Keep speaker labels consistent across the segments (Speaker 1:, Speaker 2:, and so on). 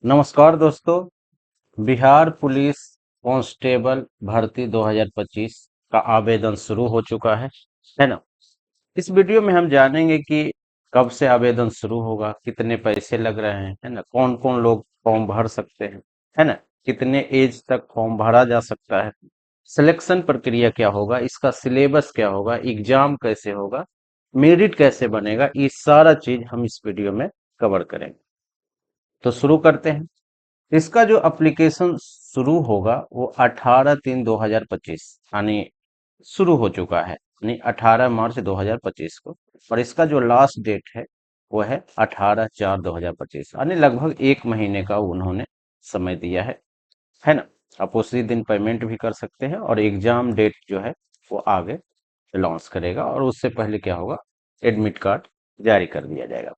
Speaker 1: नमस्कार दोस्तों। Bihar police constable भर्ती 2025 का आवेदन शुरू हो चुका है ना। इस वीडियो में हम जानेंगे कि कब से आवेदन शुरू होगा, कितने पैसे लग रहे हैं, है ना, कौन कौन लोग फॉर्म भर सकते हैं, है ना, कितने एज तक फॉर्म भरा जा सकता है, सिलेक्शन प्रक्रिया क्या होगा, इसका सिलेबस क्या होगा, एग्जाम कैसे होगा, मेरिट कैसे बनेगा, ये सारा चीज हम इस वीडियो में कवर करेंगे। तो शुरू करते हैं। इसका जो एप्लीकेशन शुरू होगा वो 18/3/2025 यानी शुरू हो चुका है, यानी 18 मार्च 2025 को। और इसका जो लास्ट डेट है वो है 18/4/2025, यानी लगभग एक महीने का उन्होंने समय दिया है ना। आप उसी दिन पेमेंट भी कर सकते हैं और एग्जाम डेट जो है वो आगे लॉन्च करेगा और उससे पहले क्या होगा, एडमिट कार्ड जारी कर दिया जाएगा।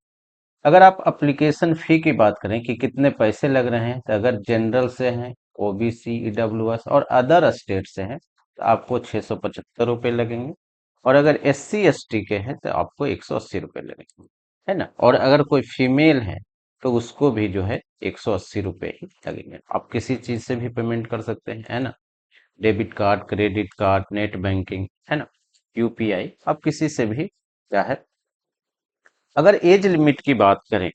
Speaker 1: अगर आप एप्लीकेशन फी की बात करें कि कितने पैसे लग रहे हैं, तो अगर जनरल से हैं, ओबीसी, ईडब्ल्यूएस और अदर स्टेट से हैं तो आपको 675 रुपये लगेंगे। और अगर एससी एसटी के हैं तो आपको 180 रुपये लगेंगे, है ना। और अगर कोई फीमेल है तो उसको भी जो है 180 रुपये ही लगेंगे। आप किसी चीज से भी पेमेंट कर सकते हैं, है ना। Debit card, credit card, net banking, है ना, यूपीआई, आप किसी से भी चाहे। अगर एज लिमिट की बात करें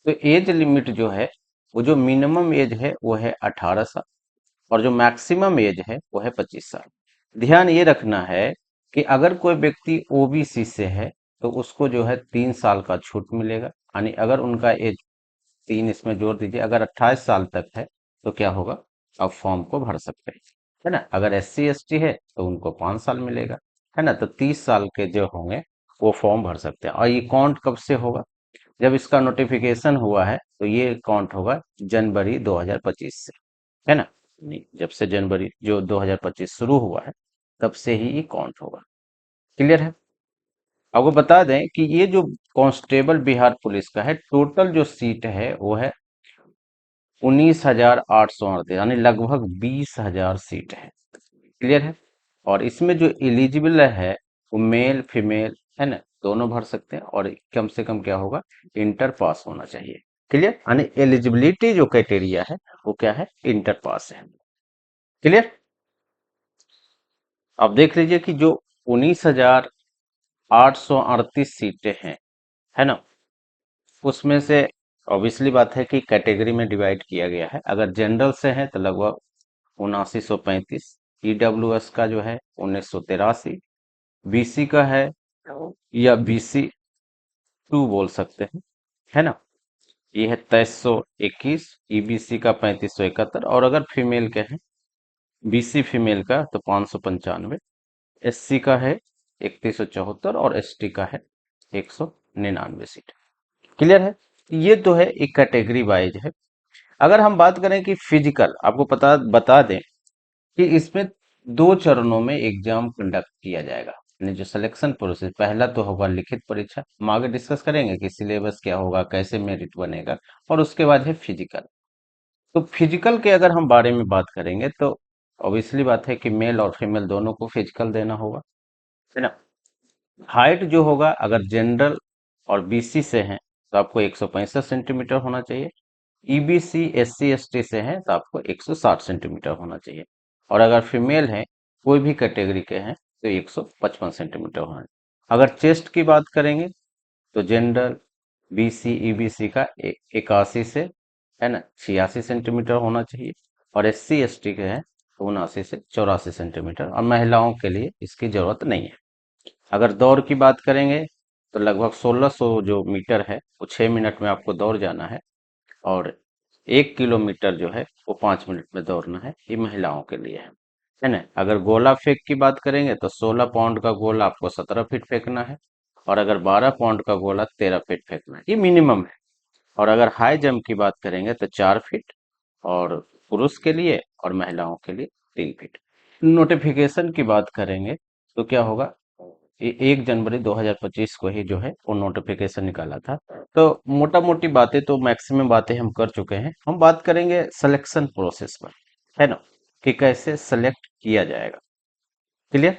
Speaker 1: तो एज लिमिट जो है, वो जो मिनिमम एज है वो है 18 साल और जो मैक्सिमम एज है वो है 25 साल। ध्यान ये रखना है कि अगर कोई व्यक्ति ओबीसी से है तो उसको जो है 3 साल का छूट मिलेगा, यानी अगर उनका एज, तीन इसमें जोड़ दीजिए, अगर 28 साल तक है तो क्या होगा, आप फॉर्म को भर सकते हैं, है ना। अगर एससी एसटी है तो उनको 5 साल मिलेगा, है ना। तो 30 साल के जो होंगे वो फॉर्म भर सकते हैं। और ये काउंट कब से होगा, जब इसका नोटिफिकेशन हुआ है तो ये काउंट होगा जनवरी 2025 से, है ना। नहीं, जब से जनवरी जो 2025 शुरू हुआ है तब से ही ये काउंट होगा। क्लियर है। आपको बता दें कि ये जो कांस्टेबल बिहार पुलिस का है, टोटल जो सीट है वो है 19,838, यानी लगभग 20,000 सीट है। क्लियर है। और इसमें जो एलिजिबल है वो मेल फीमेल, है ना, दोनों भर सकते हैं। और कम से कम क्या होगा, इंटर पास होना चाहिए। क्लियर, यानी एलिजिबिलिटी जो क्राइटेरिया है वो क्या है, इंटर पास है। क्लियर। आप देख लीजिए कि जो 19,838 सीटें हैं, है ना, उसमें से ऑब्वियसली बात है कि कैटेगरी में डिवाइड किया गया है। अगर जनरल से है तो लगभग 7935, ईडब्ल्यूएस का जो है 1983, बीसी का है या BC2 बोल सकते हैं, है ना, ये है 2321, ईबीसी का 3571। और अगर फीमेल के हैं, बीसी फीमेल का तो 595, एससी का है 3174 और एसटी का है 199 सीट। क्लियर है। ये तो है एक कैटेगरी वाइज है। अगर हम बात करें कि फिजिकल, आपको पता बता दें कि इसमें 2 चरणों में एग्जाम कंडक्ट किया जाएगा। यानी जो सिलेक्शन प्रोसेस, पहला तो होगा लिखित परीक्षा, हम आगे डिस्कस करेंगे कि सिलेबस क्या होगा, कैसे मेरिट बनेगा। और उसके बाद है फिजिकल। तो फिजिकल के अगर हम बारे में बात करेंगे तो ऑब्वियसली बात है कि मेल और फीमेल दोनों को फिजिकल देना होगा, है ना। हाइट जो होगा, अगर जनरल और बीसी से हैं तो आपको 165 सेंटीमीटर होना चाहिए। ईबीसी एससी एसटी से हैं तो आपको 160 सेंटीमीटर होना चाहिए। और अगर फीमेल है, कोई भी कैटेगरी के हैं, तो 155 सेंटीमीटर होना चाहिए। अगर चेस्ट की बात करेंगे तो जनरल, बीसी, ईबीसी का 81 से, है ना, 86 सेंटीमीटर होना चाहिए। और एससी एसटी के हैं तो 79 से 84 सेंटीमीटर। और महिलाओं के लिए इसकी जरूरत नहीं है। अगर दौड़ की बात करेंगे तो लगभग 1600 जो मीटर है वो 6 मिनट में आपको दौड़ जाना है। और 1 किलोमीटर जो है वो 5 मिनट में दौड़ना है। ये महिलाओं के लिए है ना। अगर गोला फेंक की बात करेंगे तो 16 पाउंड का गोला आपको 17 फीट फेंकना है। और अगर 12 पाउंड का गोला 13 फीट फेंकना है, ये मिनिमम है। और अगर हाई जंप की बात करेंगे तो 4 फीट, और पुरुष के लिए और महिलाओं के लिए 3 फीट। नोटिफिकेशन की बात करेंगे तो क्या होगा, ये 1 जनवरी 2025 को ही जो है वो नोटिफिकेशन निकाला था। तो मोटा मोटी बातें तो मैक्सिमम बातें हम कर चुके हैं। हम बात करेंगे सिलेक्शन प्रोसेस पर, है ना, कि कैसे सेलेक्ट किया जाएगा। क्लियर।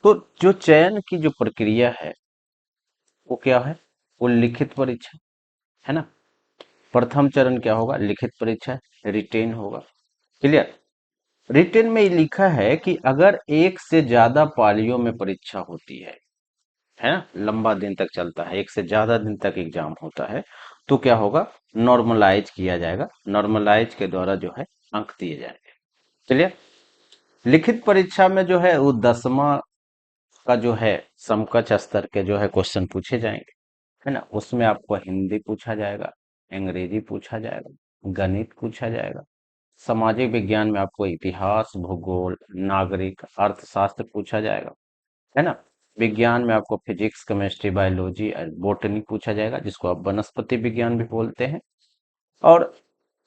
Speaker 1: तो जो चयन की जो प्रक्रिया है वो क्या है? वो लिखित परीक्षा है ना। प्रथम चरण क्या होगा? लिखित परीक्षा, रिटेन होगा। क्लियर। रिटेन में ये लिखा है कि अगर एक से ज्यादा पालियों में परीक्षा होती है ना, लंबा दिन तक चलता है, एक से ज्यादा दिन तक एग्जाम होता है, तो क्या होगा? नॉर्मलाइज किया जाएगा, नॉर्मलाइज के द्वारा जो है अंक दिए जाएंगे। क्लियर। लिखित परीक्षा में जो है वो 10वां का जो है समकक्ष स्तर के जो है क्वेश्चन पूछे जाएंगे, है ना। उसमें आपको हिंदी पूछा जाएगा, अंग्रेजी पूछा जाएगा, गणित पूछा जाएगा, सामाजिक विज्ञान में आपको इतिहास, भूगोल, नागरिक, अर्थशास्त्र पूछा जाएगा, है ना। विज्ञान में आपको फिजिक्स, केमिस्ट्री, बायोलॉजी और बोटनी पूछा जाएगा, जिसको आप वनस्पति विज्ञान भी बोलते हैं। और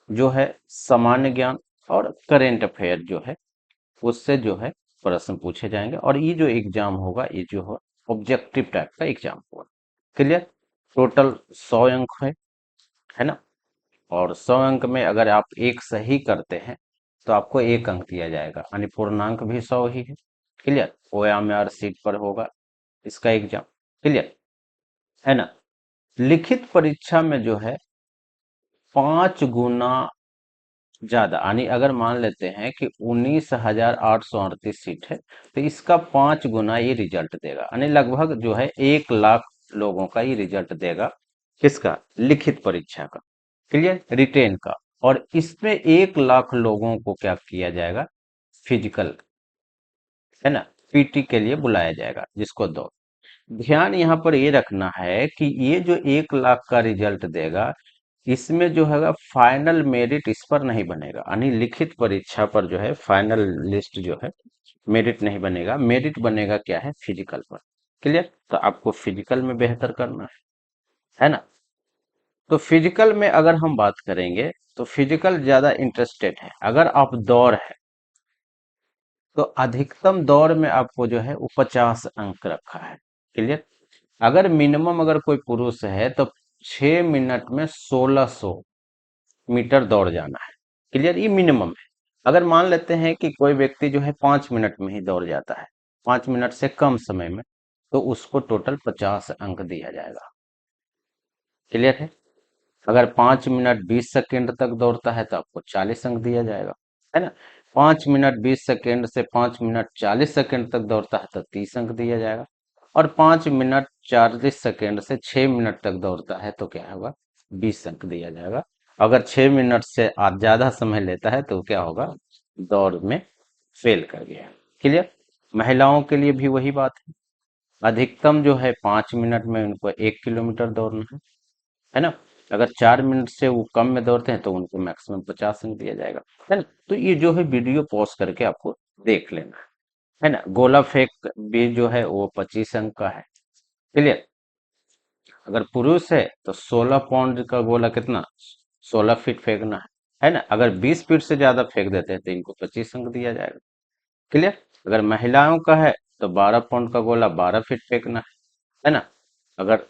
Speaker 1: जो है सामान्य ज्ञान और करेंट अफेयर जो है उससे जो है प्रश्न पूछे जाएंगे। और ये जो एग्जाम होगा ये जो है ऑब्जेक्टिव टाइप का एग्जाम होगा। क्लियर। टोटल 100 अंक है ना। और 100 अंक में अगर आप एक सही करते हैं तो आपको 1 अंक दिया जाएगा, यानी पूर्णांक भी 100 ही है। क्लियर। OMR सीट पर होगा इसका एग्जाम। क्लियर है ना। लिखित परीक्षा में जो है 5 गुना ज्यादा, यानी अगर मान लेते हैं कि 19,838 सीट है, तो इसका 5 गुना ये रिजल्ट देगा, यानी लगभग जो है 1 लाख लोगों का ये रिजल्ट देगा। किसका? लिखित परीक्षा का। क्लियर। रिटेन का। और इसमें 1 लाख लोगों को क्या किया जाएगा? फिजिकल, है ना, PT के लिए बुलाया जाएगा, जिसको दो। ध्यान यहाँ पर ये रखना है कि ये जो 1 लाख का रिजल्ट देगा, इसमें जो है फाइनल मेरिट इस पर नहीं बनेगा, यानी लिखित परीक्षा पर जो है फाइनल लिस्ट जो है मेरिट नहीं बनेगा। मेरिट बनेगा क्या है? फिजिकल पर। क्लियर। तो आपको फिजिकल में बेहतर करना है ना। तो फिजिकल में अगर हम बात करेंगे तो फिजिकल ज्यादा इंटरेस्टेड है। अगर आप दौड़ है तो अधिकतम दौड़ में आपको जो है वो 50 अंक रखा है। क्लियर। अगर मिनिमम अगर कोई पुरुष है तो 6 मिनट में 1600 मीटर दौड़ जाना है। क्लियर। ये मिनिमम है। अगर मान लेते हैं कि कोई व्यक्ति जो है 5 मिनट में ही दौड़ जाता है, 5 मिनट से कम समय में, तो उसको टोटल 50 अंक दिया जाएगा। क्लियर है। अगर 5 मिनट 20 सेकेंड तक दौड़ता है तो आपको 40 अंक दिया जाएगा, है ना। 5 मिनट 20 सेकेंड से 5 मिनट 40 सेकेंड तक दौड़ता है तो 30 अंक दिया जाएगा। और 5 मिनट 40 सेकेंड से 6 मिनट तक दौड़ता है तो क्या होगा? 20 अंक दिया जाएगा। अगर 6 मिनट से ज्यादा समय लेता है तो क्या होगा? दौड़ में फेल कर गया। क्लियर। महिलाओं के लिए भी वही बात है। अधिकतम जो है 5 मिनट में उनको 1 किलोमीटर दौड़ना है ना। अगर 4 मिनट से वो कम में दौड़ते हैं तो उनको मैक्सिमम 50 अंक दिया जाएगा, है ना। तो ये जो है वीडियो पॉज करके आपको देख लेना है ना। गोला फेंक भी जो है वो 25 अंक का है। क्लियर। अगर पुरुष है तो 16 पाउंड का गोला कितना? 16 फीट फेंकना है ना। अगर 20 फीट से ज्यादा फेंक देते हैं तो इनको 25 अंक दिया जाएगा। क्लियर। अगर महिलाओं का है तो 12 पाउंड का गोला 12 फीट फेंकना है ना। अगर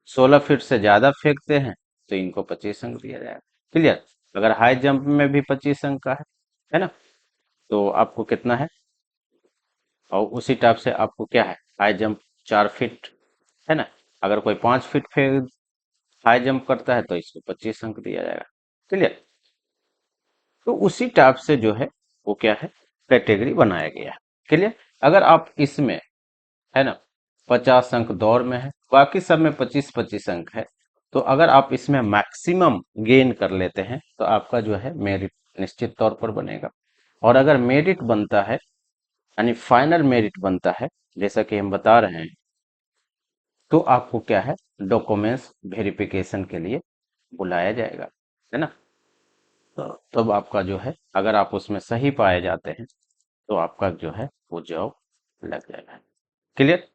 Speaker 1: 16 फीट से ज्यादा फेंकते हैं तो इनको 25 अंक दिया जाएगा। क्लियर। अगर हाई जंप में भी 25 अंक का है ना। तो आपको कितना है? और उसी टाइप से आपको क्या है? हाई जंप 4 फीट, है ना। अगर कोई 5 फीट फेंक हाई जंप करता है तो इसको 25 अंक दिया जाएगा। क्लियर। तो उसी टाइप से जो है वो क्या है? कैटेगरी बनाया गया है। क्लियर। अगर आप इसमें, है ना, 50 अंक दौड़ में है, बाकी सब में 25-25 अंक है, तो अगर आप इसमें मैक्सिमम गेन कर लेते हैं तो आपका जो है मेरिट निश्चित तौर पर बनेगा। और अगर मेरिट बनता है, यानी फाइनल मेरिट बनता है, जैसा कि हम बता रहे हैं, तो आपको क्या है? डॉक्यूमेंट्स वेरिफिकेशन के लिए बुलाया जाएगा, है ना। तो तब आपका जो है, अगर आप उसमें सही पाए जाते हैं तो आपका जो है वो जॉब लग जाएगा। क्लियर।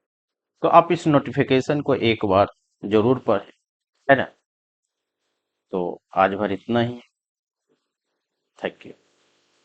Speaker 1: तो आप इस नोटिफिकेशन को एक बार जरूर पढ़ें, है ना। तो आज भर इतना ही। Thank you.